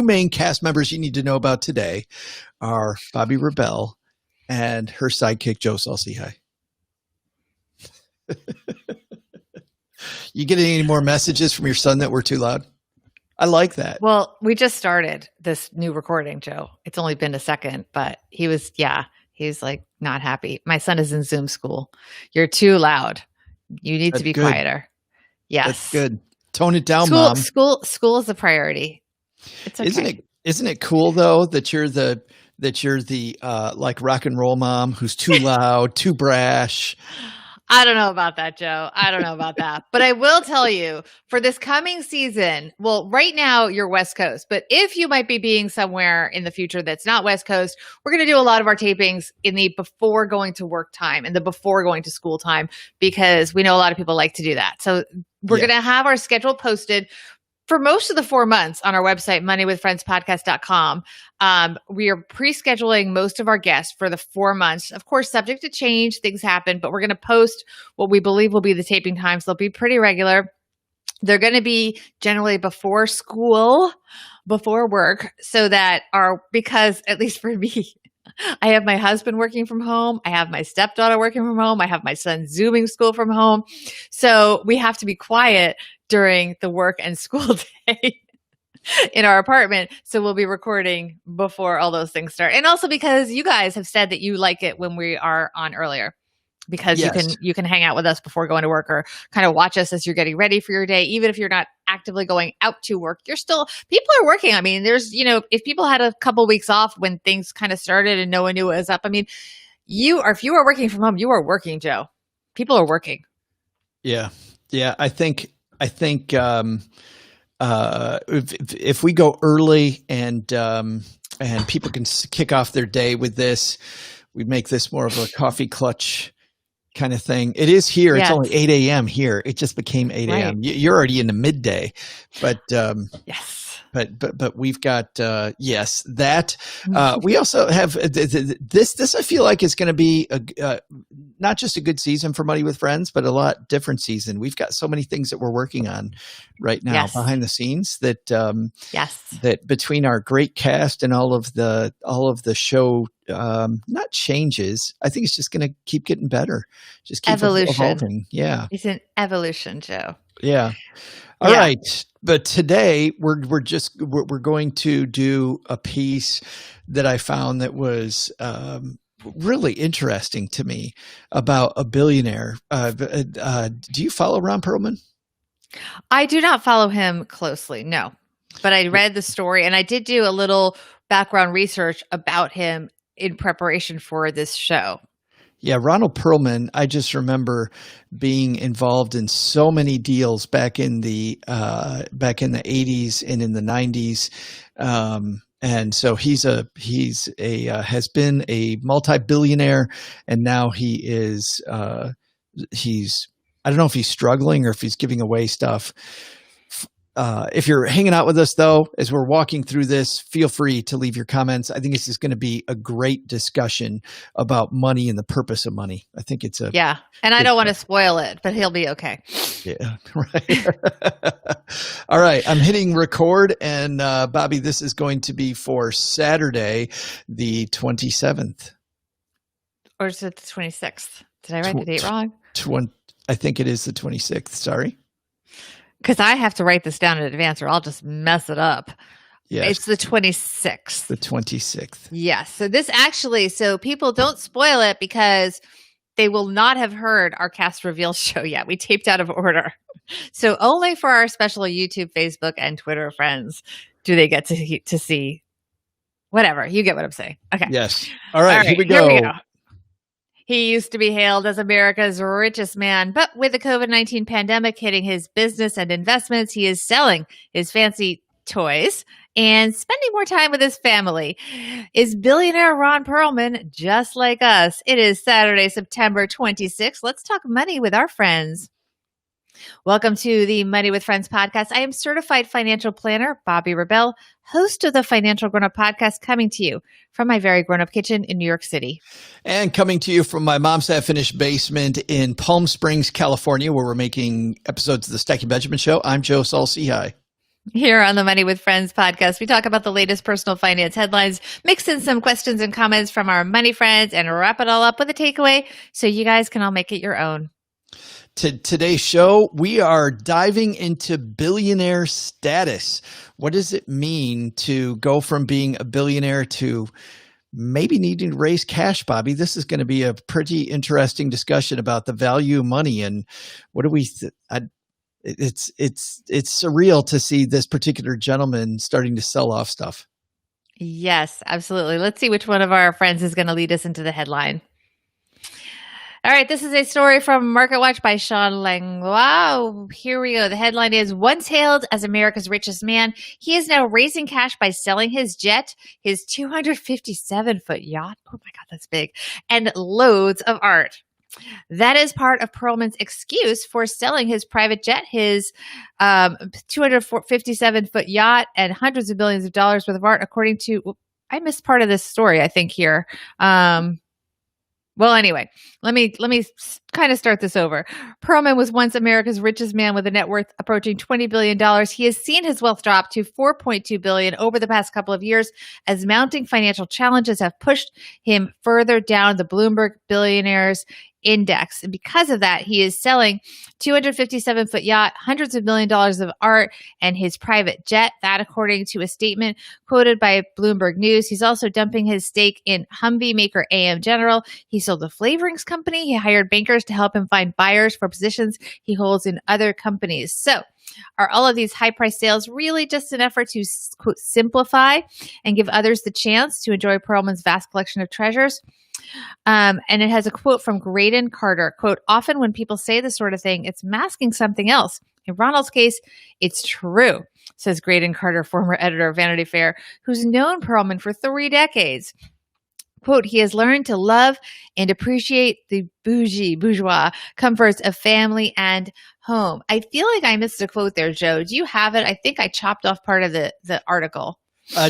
main cast members you need to know about today are Bobbi Rebell and her sidekick, Joe Saul-Sehy. You get any more messages from your son that were too loud? I like that. Well, we just started this new recording, Joe. It's only been a second, but he's like not happy. My son is in Zoom school. You're too loud. You need to be quieter. Yes. That's good. Tone it down, Mom. School is a priority. It's okay. Isn't it cool though that you're the like rock and roll mom who's too loud, too brash? I don't know about that, Joe. I don't know about that. But I will tell you, for this coming season, well, right now you're West Coast, but if you might be being somewhere in the future that's not West Coast, we're going to do a lot of our tapings in the before going to work time and the before going to school time, because we know a lot of people like to do that. So we're going to have our schedule posted for most of the 4 months on our website, moneywithfriendspodcast.com. We are pre-scheduling most of our guests for the 4 months. Of course, subject to change, things happen, but we're going to post what we believe will be the taping times. They'll be pretty regular. They're going to be generally before school, before work, so that because at least for me, I have my husband working from home. I have my stepdaughter working from home. I have my son Zooming school from home. So we have to be quiet during the work and school day in our apartment. So we'll be recording before all those things start. And also because you guys have said that you like it when we are on earlier, because you can hang out with us before going to work, or kind of watch us as you're getting ready for your day. Even if you're not actively going out to work, people are working. I mean, there's, if people had a couple weeks off when things kind of started and no one knew it was up. I mean, if you are working from home, you are working, Joe. People are working. Yeah. Yeah. I think if we go early and people can kick off their day with this, we make this more of a coffee clutch kind of thing. It is here. Yes. It's only 8 a.m. here. It just became 8 a.m. Right. You're already in the midday, but yes. But we've got that. We also have this. I feel like is going to be not just a good season for Money with Friends, but a lot different season. We've got so many things that we're working on right now behind the scenes that that between our great cast and all of the show, not changes. I think it's just going to keep getting better. Just keep evolving. Yeah, it's an evolution, Joe. Yeah. All right. But today we're going to do a piece that I found that was really interesting to me about a billionaire. Do you follow Ron Perlman? I do not follow him closely, no. But I read the story and I did do a little background research about him in preparation for this show. Yeah, Ronald Perlman, I just remember being involved in so many deals back in the 80s and in the 90s. And so has been a multi-billionaire, and now he's I don't know if he's struggling or if he's giving away stuff. If you're hanging out with us, though, as we're walking through this, feel free to leave your comments. I think this is going to be a great discussion about money and the purpose of money. I think it's and I don't want to spoil it, but he'll be okay. Yeah, right. All right, I'm hitting record, and Bobbi, this is going to be for Saturday, the 27th. Or is it the 26th? Did I write the date wrong? I think it is the 26th. Sorry. Because I have to write this down in advance or I'll just mess it up. Yes. It's the 26th. The 26th. Yes. So people don't spoil it because they will not have heard our cast reveal show yet. We taped out of order. So only for our special YouTube, Facebook, and Twitter friends do they get to see whatever. You get what I'm saying. Okay. Yes. All right. Here we go. He used to be hailed as America's richest man, but with the COVID-19 pandemic hitting his business and investments, he is selling his fancy toys and spending more time with his family. Is billionaire Ron Perlman just like us? It is Saturday, September 26th. Let's talk money with our friends. Welcome to the Money with Friends podcast. I am certified financial planner, Bobbi Rebell, host of the Financial Grown Up podcast, coming to you from my very grown up kitchen in New York City. And coming to you from my mom's half-finished basement in Palm Springs, California, where we're making episodes of the Stacking Benjamin Show. I'm Joe Saul-Sehy. Here on the Money with Friends podcast, we talk about the latest personal finance headlines, mix in some questions and comments from our money friends, and wrap it all up with a takeaway so you guys can all make it your own. Today's show, we are diving into billionaire status. What does it mean to go from being a billionaire to maybe needing to raise cash, Bobbi? This is going to be a pretty interesting discussion about the value of money and what do we it's surreal to see this particular gentleman starting to sell off stuff. Yes, absolutely. Let's see which one of our friends is going to lead us into the headline. All right, this is a story from Marketwatch by Sean Langlois. Here we go. The headline is, once hailed as America's richest man, he is now raising cash by selling his jet, his 257-foot yacht. Oh my God, that's big. And loads of art. That is part of Perlman's excuse for selling his private jet, his 257-foot yacht, and hundreds of billions of dollars worth of art, according to, I missed part of this story, I think, here. Well, anyway, let me kind of start this over. Perlman was once America's richest man with a net worth approaching $20 billion. He has seen his wealth drop to $4.2 billion over the past couple of years as mounting financial challenges have pushed him further down the Bloomberg Billionaires Index. And because of that, he is selling 257-foot yacht, hundreds of million dollars of art, and his private jet. That, according to a statement quoted by Bloomberg News. He's also dumping his stake in Humvee maker AM General. He sold a flavorings company. He hired bankers to help him find buyers for positions he holds in other companies. So, are all of these high-priced sales really just an effort to, quote, simplify and give others the chance to enjoy Perlman's vast collection of treasures? And it has a quote from Graydon Carter, quote, often when people say this sort of thing, it's masking something else. In Ronald's case, it's true, says Graydon Carter, former editor of Vanity Fair, who's known Perlman for 3 decades. Quote, he has learned to love and appreciate the bourgeois comforts of family and home. I feel like I missed a quote there, Joe. Do you have it? I think I chopped off part of the article.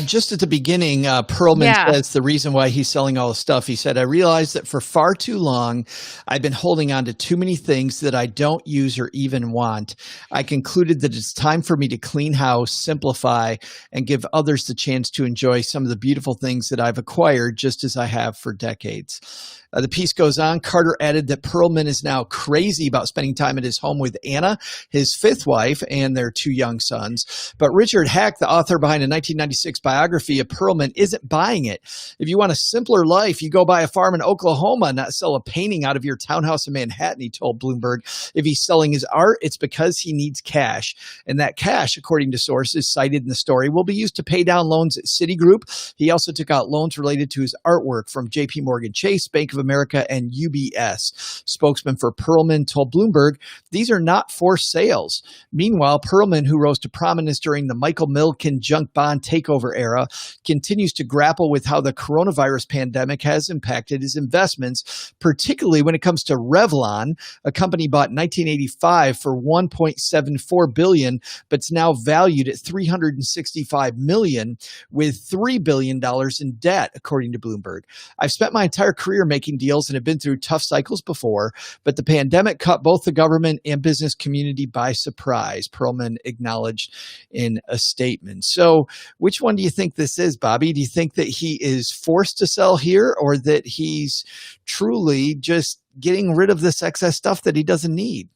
Just at the beginning, Perlman says the reason why he's selling all the stuff. He said, I realized that for far too long, I've been holding on to too many things that I don't use or even want. I concluded that it's time for me to clean house, simplify, and give others the chance to enjoy some of the beautiful things that I've acquired just as I have for decades. The piece goes on. Carter added that Perlman is now crazy about spending time at his home with Anna, his 5th wife, and their 2 young sons. But Richard Hack, the author behind a 1996 biography of Perlman, isn't buying it. If you want a simpler life, you go buy a farm in Oklahoma, not sell a painting out of your townhouse in Manhattan, he told Bloomberg. If he's selling his art, it's because he needs cash. And that cash, according to sources cited in the story, will be used to pay down loans at Citigroup. He also took out loans related to his artwork from JP Morgan Chase, Bank of America, and UBS. Spokesman for Perlman told Bloomberg, these are not forced sales. Meanwhile, Perlman, who rose to prominence during the Michael Milken junk bond takeover era, continues to grapple with how the coronavirus pandemic has impacted his investments, particularly when it comes to Revlon, a company bought in 1985 for $1.74 billion, but it's now valued at $365 million with $3 billion in debt, according to Bloomberg. I've spent my entire career making deals and have been through tough cycles before, but the pandemic caught both the government and business community by surprise, Perlman acknowledged in a statement. So which one do you think this is, Bobbi? Do you think that he is forced to sell here, or that he's truly just getting rid of this excess stuff that he doesn't need?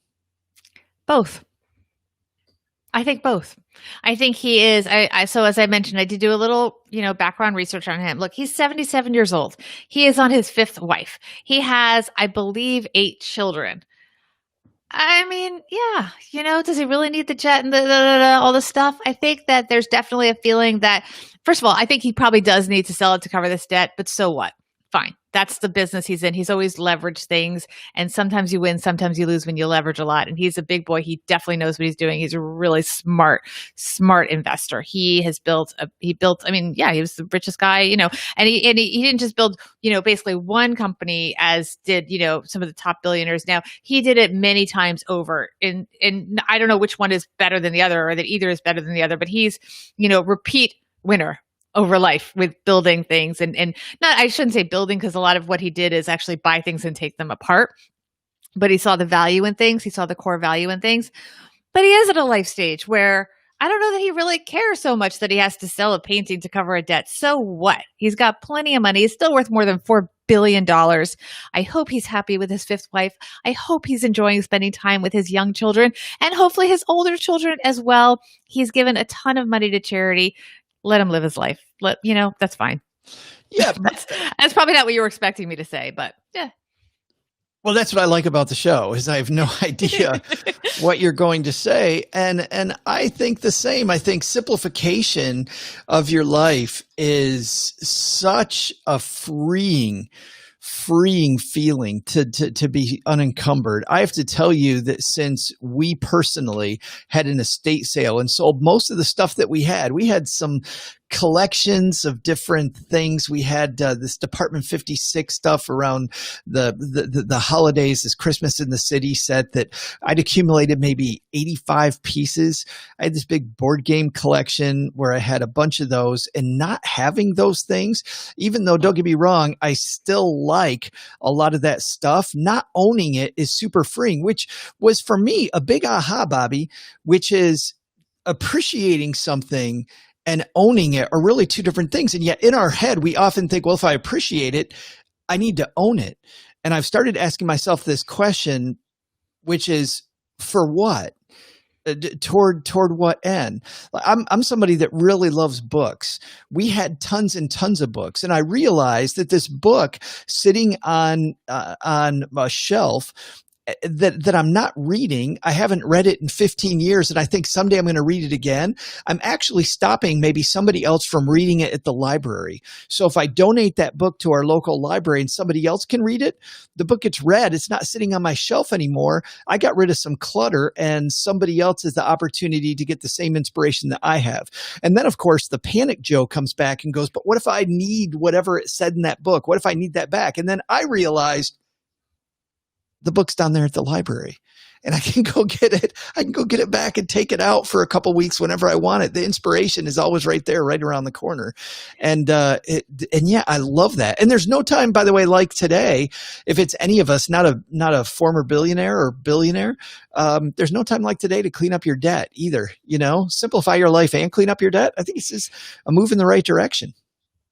Both. I think both. I think he is. So as I mentioned, I did do a little, background research on him. Look, he's 77 years old. He is on his 5th wife. He has, I believe, 8 children. I mean, yeah, does he really need the jet and all this stuff? I think that there's definitely a feeling that, first of all, I think he probably does need to sell it to cover this debt, but so what? Fine. That's the business he's in. He's always leveraged things, and sometimes you win, sometimes you lose when you leverage a lot. And he's a big boy. He definitely knows what he's doing. He's a really smart investor. He was the richest guy, and he didn't just build, basically one company as did, some of the top billionaires. Now he did it many times over, and I don't know which one is better than the other, or that either is better than the other, but he's, repeat winner over life with building things and not, I shouldn't say building, because a lot of what he did is actually buy things and take them apart, but he saw the value in things. He saw the core value in things, but he is at a life stage where I don't know that he really cares so much that he has to sell a painting to cover a debt. So what? He's got plenty of money. He's still worth more than $4 billion. I hope he's happy with his fifth wife. I hope he's enjoying spending time with his young children and hopefully his older children as well. He's given a ton of money to charity. Let him live his life. That's fine. Yeah. That's probably not what you were expecting me to say, but yeah. Well, that's what I like about the show is I have no idea what you're going to say. And I think the same. I think simplification of your life is such a freeing feeling to be unencumbered. I have to tell you that since we personally had an estate sale and sold most of the stuff that we had some collections of different things. We had this Department 56 stuff around the holidays, this Christmas in the City set that I'd accumulated maybe 85 pieces. I had this big board game collection where I had a bunch of those, and not having those things, even though, don't get me wrong, I still like a lot of that stuff, not owning it is super freeing, which was for me a big aha, Bobbi, which is appreciating something and owning it are really two different things. And yet in our head, we often think, well, if I appreciate it, I need to own it. And I've started asking myself this question, which is for what? Toward what end? I'm somebody that really loves books. We had tons and tons of books. And I realized that this book sitting on a shelf that I'm not reading. I haven't read it in 15 years, and I think someday I'm going to read it again. I'm actually stopping maybe somebody else from reading it at the library. So if I donate that book to our local library and somebody else can read it, the book gets read. It's not sitting on my shelf anymore. I got rid of some clutter, and somebody else has the opportunity to get the same inspiration that I have. And then, of course, the panic Joe comes back and goes, but what if I need whatever it said in that book? What if I need that back? And then I realized the book's down there at the library and I can go get it. I can go get it back and take it out for a couple weeks whenever I want it. The inspiration is always right there, right around the corner. And yeah, I love that. And there's no time, by the way, like today, if it's any of us, not a former billionaire or billionaire, there's no time like today to clean up your debt either. Simplify your life and clean up your debt. I think it's just a move in the right direction.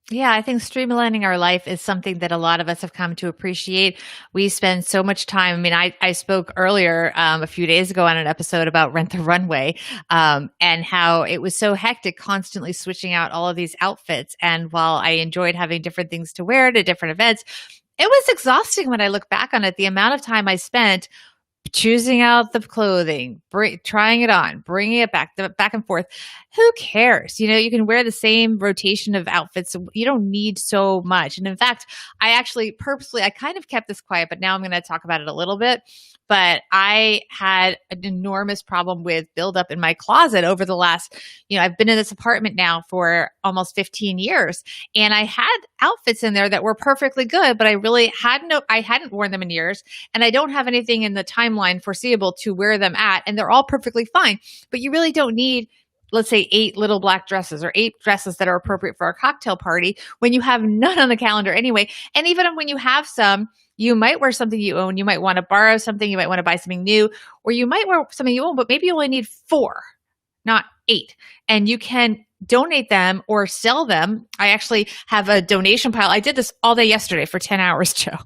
Yeah, I think streamlining our life is something that a lot of us have come to appreciate. We spend so much time. I mean, I spoke earlier a few days ago on an episode about Rent the Runway and how it was so hectic constantly switching out all of these outfits. And while I enjoyed having different things to wear to different events, it was exhausting when I look back on it. The amount of time I spent choosing out the clothing, trying it on, bringing it back and forth. Who cares? You can wear the same rotation of outfits. You don't need so much. And in fact, I actually purposely, I kind of kept this quiet, but now I'm going to talk about it a little bit. But I had an enormous problem with buildup in my closet over the last, I've been in this apartment now for almost 15 years. And I had outfits in there that were perfectly good, but I hadn't worn them in years. And I don't have anything in the timeline foreseeable to wear them at. And they're all perfectly fine. But you really don't need, let's say, 8 little black dresses or 8 dresses that are appropriate for a cocktail party when you have none on the calendar anyway. And even when you have some, you might wear something you own. You might want to borrow something. You might want to buy something new, or you might wear something you own, but maybe you only need 4, not 8. And you can donate them or sell them. I actually have a donation pile. I did this all day yesterday for 10 hours, Joe.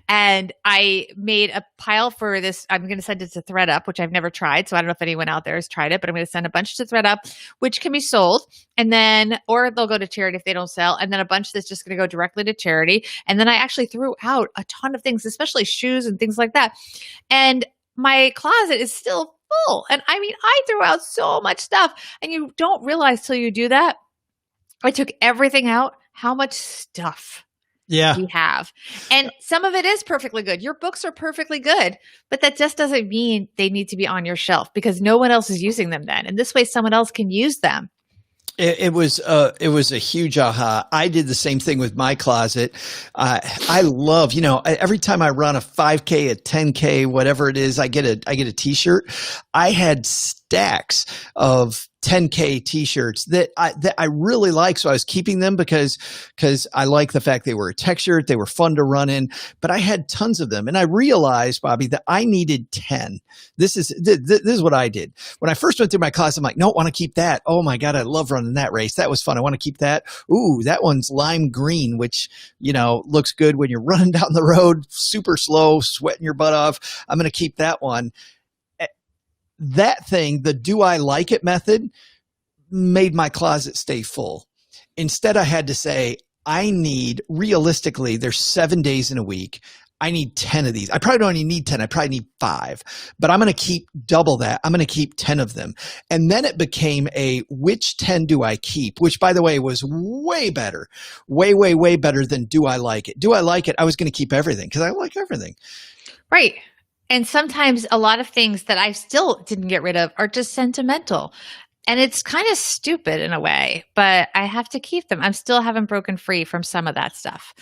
And I made a pile for this. I'm going to send it to ThredUp, which I've never tried. So I don't know if anyone out there has tried it, but I'm going to send a bunch to ThredUp, which can be sold. And then, or they'll go to charity if they don't sell. And then a bunch that's just going to go directly to charity. And then I actually threw out a ton of things, especially shoes and things like that. And my closet is still full. And I mean, I threw out so much stuff, and you don't realize till you do that. I took everything out, how much stuff we have. And some of it is perfectly good. Your books are perfectly good, but that just doesn't mean they need to be on your shelf because no one else is using them then. And this way someone else can use them. It was a huge aha. I did the same thing with my closet. I love, every time I run a 5K, a 10K, whatever it is, I get a t-shirt. I had stacks of 10K t-shirts that I really like. So I was keeping them because I like the fact they were a textured, they were fun to run in, but I had tons of them. And I realized, Bobbi, that I needed 10. This is what I did. When I first went through my class, I'm like, no, I want to keep that. Oh my God, I love running that race. That was fun. I want to keep that. Ooh, that one's lime green, which, looks good when you're running down the road, super slow, sweating your butt off. I'm going to keep that one. That thing, the do I like it method, made my closet stay full. Instead, I had to say, I need, realistically, there's 7 days in a week. I need 10 of these. I probably don't even need 10. I probably need 5, but I'm going to keep double that. I'm going to keep 10 of them. And then it became a, which 10 do I keep? Which, by the way, was way better, way better than do I like it? Do I like it? I was going to keep everything because I like everything. Right. And sometimes a lot of things that I still didn't get rid of are just sentimental. And it's kind of stupid in a way, but I have to keep them. I still haven't broken free from some of that stuff.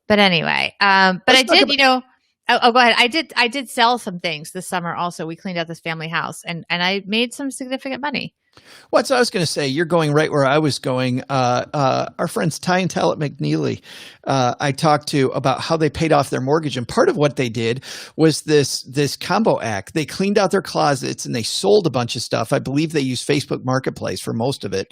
But anyway, but I did, go ahead. I did sell some things this summer also. We cleaned out this family house and I made some significant money. Well, so I was going to say, you're going right where I was going. Our friends Ty and Tal at McNeely, I talked to about how they paid off their mortgage. And part of what they did was this combo act. They cleaned out their closets and they sold a bunch of stuff. I believe they used Facebook Marketplace for most of it.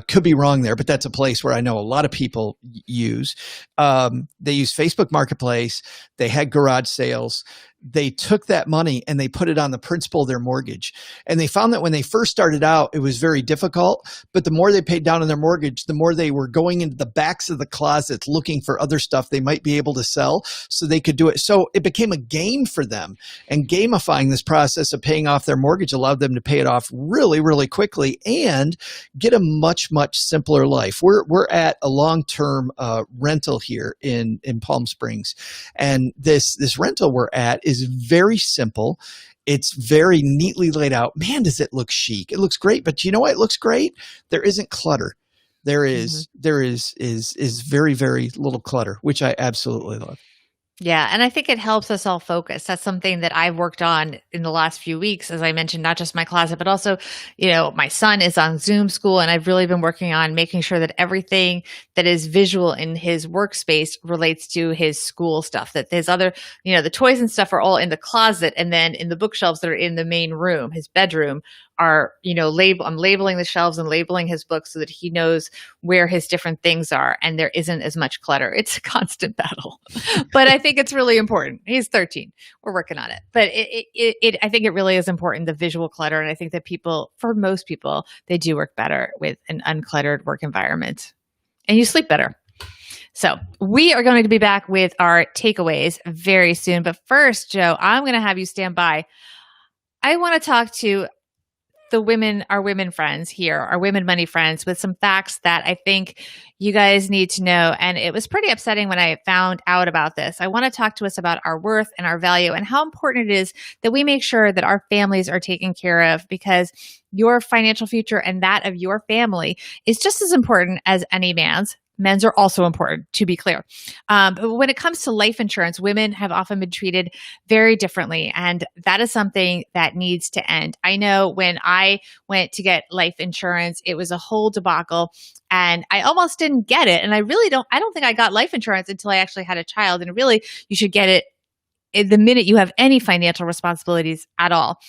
Could be wrong there, but that's a place where I know a lot of people use. They used Facebook Marketplace. They had garage sales. They took that money and they put it on the principal of their mortgage. And they found that when they first started out, it was very difficult, but the more they paid down on their mortgage, the more they were going into the backs of the closets looking for other stuff they might be able to sell so they could do it. So it became a game for them, and gamifying this process of paying off their mortgage allowed them to pay it off really quickly and get a much simpler life. We're at a long-term rental here in Palm Springs. And this rental we're at is very simple. It's very neatly laid out. Man, does it look chic. It looks great. But you know what? It looks great. There isn't clutter. There is very little clutter, which I absolutely love. Yeah. And I think it helps us all focus. That's something that I've worked on in the last few weeks. As I mentioned, not just my closet, but also, my son is on Zoom school, and I've really been working on making sure that everything that is visual in his workspace relates to his school stuff, that his other, the toys and stuff are all in the closet. And then in the bookshelves that are in the main room, his bedroom, are, I'm labeling the shelves and labeling his books so that he knows where his different things are and there isn't as much clutter. It's a constant battle, but I think it's really important. He's 13. We're working on it, but I think it really is important, the visual clutter. And I think that for most people, they do work better with an uncluttered work environment, and you sleep better. So we are going to be back with our takeaways very soon. But first, Joe, I'm going to have you stand by. I want to talk to our women friends here, our women money friends, with some facts that I think you guys need to know. And it was pretty upsetting when I found out about this. I want to talk to us about our worth and our value and how important it is that we make sure that our families are taken care of, because your financial future and that of your family is just as important as any man's. Men's are also important, to be clear. But when it comes to life insurance, women have often been treated very differently. And that is something that needs to end. I know when I went to get life insurance, it was a whole debacle and I almost didn't get it. And I don't think I got life insurance until I actually had a child. And really, you should get it the minute you have any financial responsibilities at all.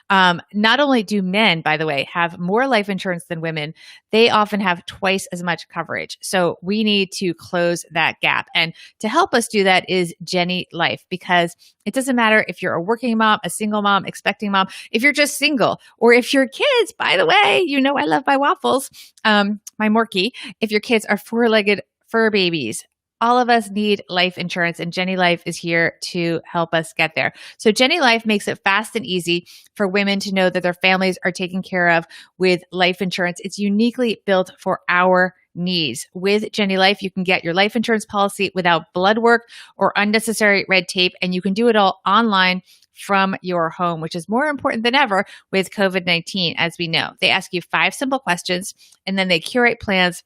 Not only do men, by the way, have more life insurance than women, they often have twice as much coverage. So we need to close that gap. And to help us do that is Jenny Life, because it doesn't matter if you're a working mom, a single mom, expecting mom, if you're just single, or if your kids, by the way, I love my waffles, my Morky, if your kids are four-legged fur babies. All of us need life insurance, and Jenny Life is here to help us get there. So Jenny Life makes it fast and easy for women to know that their families are taken care of with life insurance. It's uniquely built for our needs. With Jenny Life, you can get your life insurance policy without blood work or unnecessary red tape, and you can do it all online from your home, which is more important than ever with COVID-19, as we know. They ask you 5 simple questions, and then they curate plans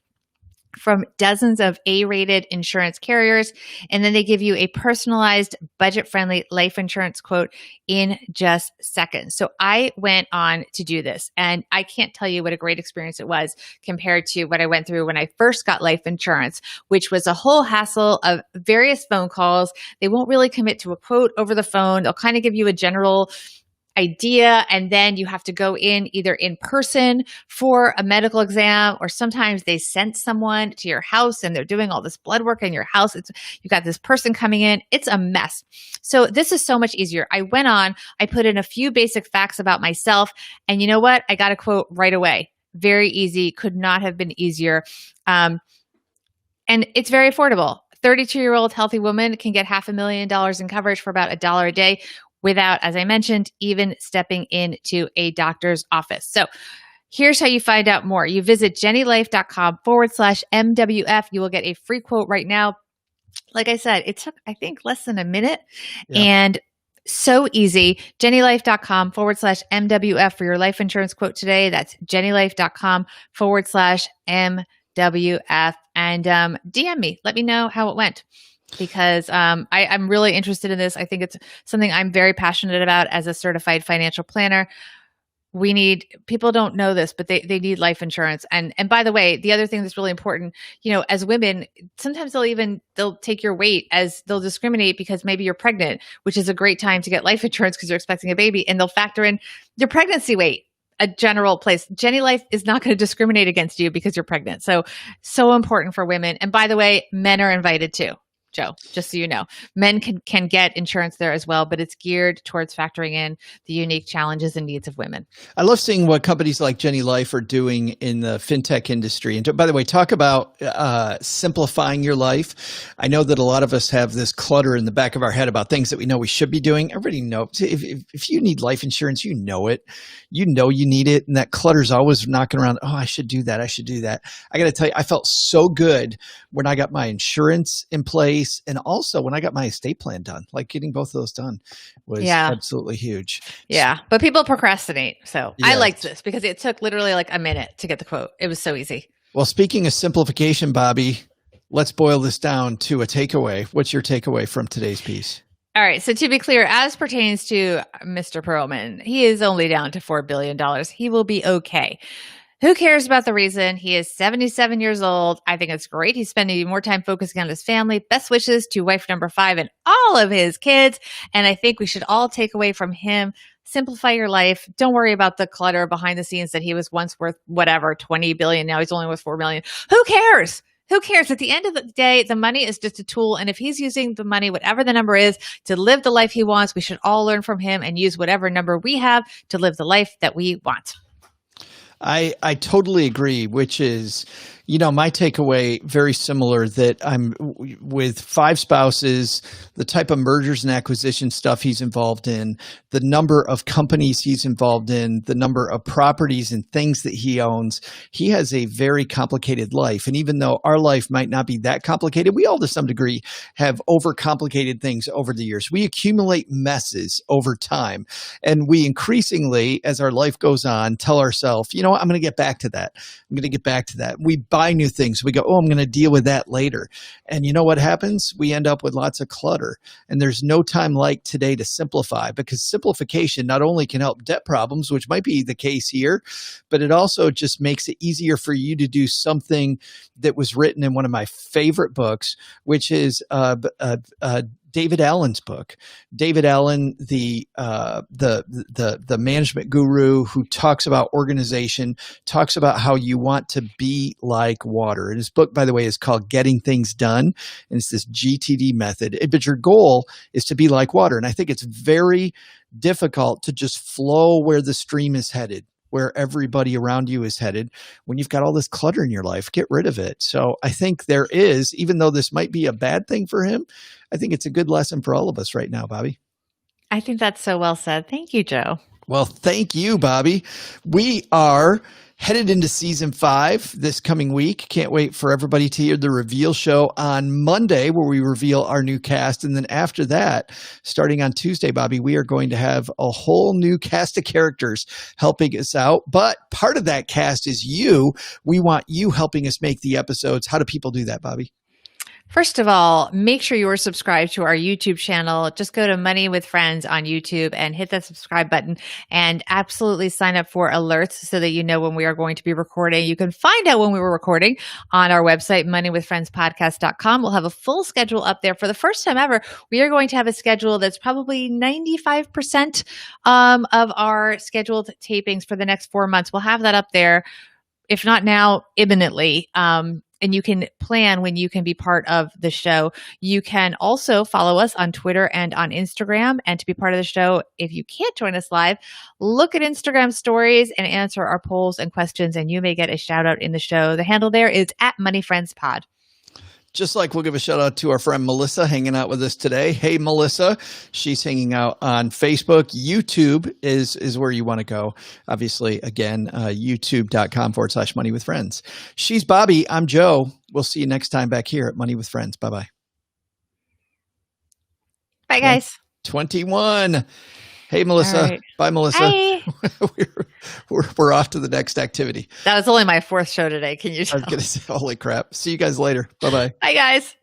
from dozens of A-rated insurance carriers, and then they give you a personalized, budget-friendly life insurance quote in just seconds. So I went on to do this, and I can't tell you what a great experience it was compared to what I went through when I first got life insurance, which was a whole hassle of various phone calls. They won't really commit to a quote over the phone. They'll kind of give you a general idea, and then you have to go in either in person for a medical exam, or sometimes they send someone to your house and they're doing all this blood work in your house. You got this person coming in. It's a mess. So this is so much easier. I went on, I put in a few basic facts about myself, and you know what? I got a quote right away. Very easy. Could not have been easier. And it's very affordable. 32-year-old healthy woman can get $500,000 in coverage for about $1 a day, without, as I mentioned, even stepping into a doctor's office. So here's how you find out more. You visit jennylife.com/MWF. You will get a free quote right now. Like I said, it took, I think, less than a minute, and so easy. jennylife.com/MWF for your life insurance quote today. That's jennylife.com/MWF. And DM me. Let me know how it went, because I'm really interested in this. I think it's something I'm very passionate about as a certified financial planner. People don't know this, but they need life insurance. And by the way, the other thing that's really important, as women, sometimes they'll take your weight, as they'll discriminate because maybe you're pregnant, which is a great time to get life insurance because you're expecting a baby, and they'll factor in your pregnancy weight. A general place. Jenny Life is not going to discriminate against you because you're pregnant. So important for women. And by the way, men are invited too. Joe, just so you know, men can get insurance there as well, but it's geared towards factoring in the unique challenges and needs of women. I love seeing what companies like Jenny Life are doing in the fintech industry. And by the way, talk about simplifying your life. I know that a lot of us have this clutter in the back of our head about things that we know we should be doing. Everybody knows if you need life insurance, you know it. You know you need it, and that clutter's always knocking around. Oh, I should do that. I should do that. I got to tell you, I felt so good when I got my insurance in place. And also when I got my estate plan done, like getting both of those done was absolutely huge. Yeah. But people procrastinate. So I liked this because it took literally like a minute to get the quote. It was so easy. Well, speaking of simplification, Bobbi, let's boil this down to a takeaway. What's your takeaway from today's piece? All right. So to be clear, as pertains to Mr. Perlman, he is only down to $4 billion. He will be okay. Who cares about the reason? He is 77 years old. I think it's great. He's spending more time focusing on his family. Best wishes to wife number 5 and all of his kids. And I think we should all take away from him, simplify your life. Don't worry about the clutter behind the scenes that he was once worth whatever, 20 billion. Now he's only worth 4 million. Who cares? Who cares? At the end of the day, the money is just a tool. And if he's using the money, whatever the number is, to live the life he wants, we should all learn from him and use whatever number we have to live the life that we want. I totally agree, which is, my takeaway, very similar, that I'm with 5 spouses, the type of mergers and acquisition stuff he's involved in, the number of companies he's involved in, the number of properties and things that he owns. He has a very complicated life. And even though our life might not be that complicated, we all to some degree have overcomplicated things over the years. We accumulate messes over time. And we increasingly, as our life goes on, tell ourselves, I'm going to get back to that. I'm going to get back to that. We buy new things. We go, I'm going to deal with that later. And you know what happens? We end up with lots of clutter. And there's no time like today to simplify, because simplification not only can help debt problems, which might be the case here, but it also just makes it easier for you to do something that was written in one of my favorite books, which is David Allen's book. David Allen, the management guru who talks about organization, talks about how you want to be like water. And his book, by the way, is called Getting Things Done. And it's this GTD method. But your goal is to be like water. And I think it's very difficult to just flow where the stream is headed, where everybody around you is headed. When you've got all this clutter in your life, get rid of it. So I think there is, even though this might be a bad thing for him, I think it's a good lesson for all of us right now, Bobbi. I think that's so well said. Thank you, Joe. Well, thank you, Bobbi. We are Headed into season 5 this coming week. Can't wait for everybody to hear the reveal show on Monday, where we reveal our new cast. And then after that, starting on Tuesday, Bobbi, we are going to have a whole new cast of characters helping us out. But part of that cast is you. We want you helping us make the episodes. How do people do that, Bobbi? First of all, make sure you are subscribed to our YouTube channel. Just go to Money with Friends on YouTube and hit that subscribe button, and absolutely sign up for alerts so that you know when we are going to be recording. You can find out when we were recording on our website, moneywithfriendspodcast.com. We'll have a full schedule up there. For the first time ever, we are going to have a schedule that's probably 95% of our scheduled tapings for the next 4 months. We'll have that up there, if not now, imminently. And you can plan when you can be part of the show. You can also follow us on Twitter and on Instagram. And to be part of the show, if you can't join us live, look at Instagram stories and answer our polls and questions, and you may get a shout out in the show. The handle there is @MoneyFriendsPod. Just like we'll give a shout out to our friend Melissa hanging out with us today. Hey, Melissa. She's hanging out on Facebook. YouTube is where you want to go. Obviously, again, youtube.com/moneywithfriends. She's Bobbi. I'm Joe. We'll see you next time back here at Money with Friends. Bye-bye. Bye, guys. 21. Hey, Melissa. Right. Bye, Melissa. Bye. we're off to the next activity. That was only my 4th show today. Can you tell? I was going to say, holy crap. See you guys later. Bye-bye. Bye, guys.